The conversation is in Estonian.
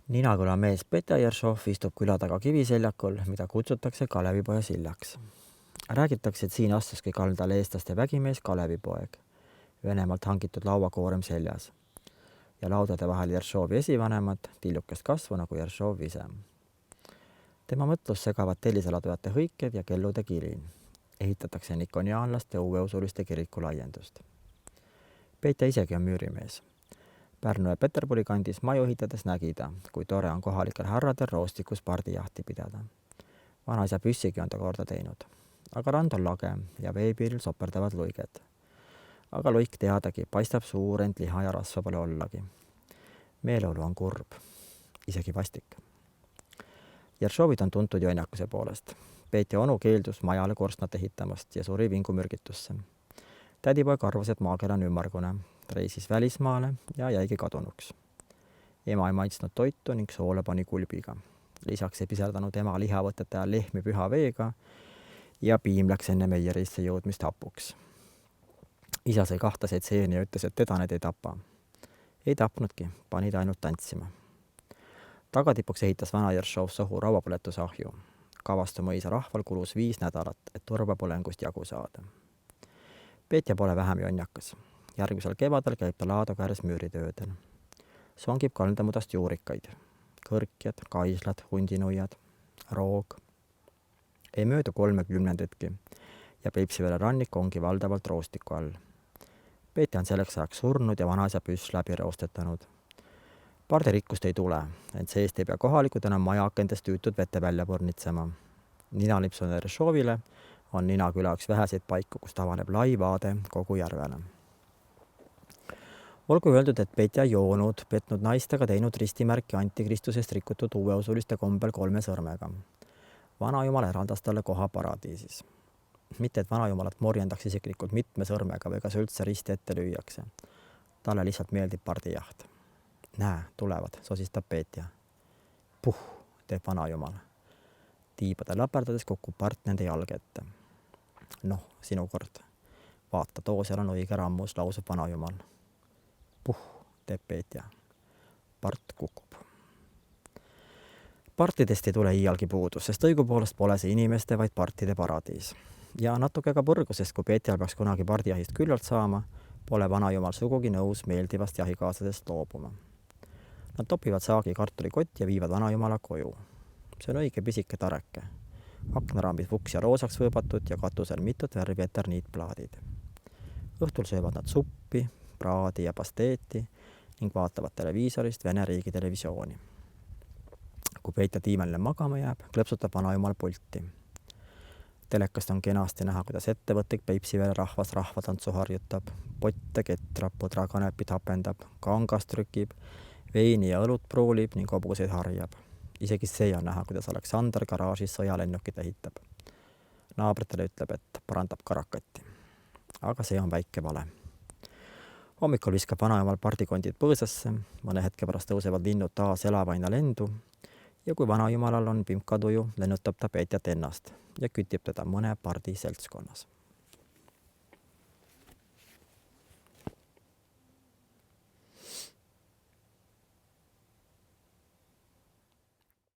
Ninaküla mees Petja Jeršov istub küla taga kiviseljakul, mida kutsutakse Kalevipoja sillaks. Räägitakse, et siin astuski kaldale eestlaste vägimees Kalevipoeg, Venemaalt hangitud lauakoorem seljas ja laudade vahel Jeršovi esivanemad, tillukest kasvu nagu Jeršov ise. Tema mõtlus segavad tellisaladujate hõiked ja kellude kilin. Ehitatakse nikoniaanlaste uueusuliste kiriku laiendust. Petja isegi on müürimees. Pärnu ja Peterburi kandis maju ehitades nägi ta, kui tore on kohalikel härradel roostikus pardijahti pidada. Vanaisa püssigi on ta korda teinud. Aga rand on lage ja veepiiril soperdavad luiged. Aga luik teadagi, paistab suur, ent liha ja rasva pole ollagi. Meeleolu on kurb, isegi vastik. Jeršovid on tuntud jonnakuse poolest. Petja onu keeldus majale korstnat ehitamast ja suri vingumürgitusse. Tädipoeg arvas, et maakera on ümmargune, reisis välismaale ja jäigi kadunuks. Ema ei maitsnud toitu ning soole pani kulbiga. Lisaks ei piserdanud ema lihavõtete ajal lehmi püha veega ja piim läks enne meierisse jõudmist hapuks. Isa sai kahtaseid seeni ja ütles, et teda need ei tapa. Ei tapnudki, pani ta ainult tantsima. Tagatipuks ehitas vana Jeršov sohu rauapõletusahju. Kavastu mõisa rahval kulus 5 nädalat, et turbapõlengust jagu saada. Petja pole vähem jonnakas. Järgmisel kevadel käib ta Laado kääres müüritöödel. Songib kaldamudast juurikaid. Kõrkjad, kaislad, hundinuiad, roog. Ei möödu 30-ndetki ja Peipsivere rannik ongi valdavalt roostiku all. Petja on selleks ajaks surnud ja vanaisa püss läbi roostetanud. Pardirikkust ei tule, ent seest ei pea kohalikud enam majaakendest tüütud vette välja purnitsema. Ninalipsune Jeršovile on Ninaküla üks väheseid paiku, kus avaneb lai vaade kogu järvele. Olgu öeldud, et Petja joonud, petnud naistega teinud ristimärki antikristusest rikutud uueusuliste kombel 3 sõrmega. Vanajumal eraldas talle koha paradiisis. Mitte, et vanajumalat morjendaks isiklikult mitme sõrmega või kas üldse risti ette lüüakse. Talle lihtsalt meeldib pardijaht. Näe, tulevad, sosistab Petja. Puh, teeb vanajumal. Tiibade laperdades kukub part nende jalge ette. Noh, sinu kord. Vaata, too seal on õige rammus, lausub vanajumal. Puh, teeb Petja. Part kukub. Partidest ei tule iialgi puudus, sest õigupoolest pole see inimeste, vaid partide paradiis. Ja natuke ka põrgu, sest kui Petjal peaks kunagi pardijahist küllalt saama, pole vanajumal sugugi nõus meeldivast jahikaaslasest loobuma. Nad topivad saagi kartulikotti ja viivad vanajumala koju. See on õige pisike tareke. Aknaraambid vuks ja roosaks võõbatud ja katusel mitut värvi eterniitplaadid. Õhtul söövad nad suppi, praadi ja pasteeti ning vaatavad televiisorist Vene riigi televisiooni. Kui Petja tiimeline magama jääb, klõpsutab vanajumal pulti. Telekast on kenasti näha, kuidas ettevõtlik Peipsivere rahvas rahvatantsu harjutab, potte ketrab, põdrakanepid hapendab, kangast trükib, veini ja õlut pruulib ning hobuseid harjab. Isegi see on näha, kuidas Aleksander garaažis sõjalennukid ehitab. Naabritele ütleb, et parandab karakatti. Aga see on väike vale. Hommikul viskab vanajumal pardikondid põõsasse, mõne hetke pärast tõusevad linnud taas elavaina lendu ja kui vanajumalal on pimkatuju, lennutab ta Petjat ennast ja kütib teda mõne pardi seltskonnas.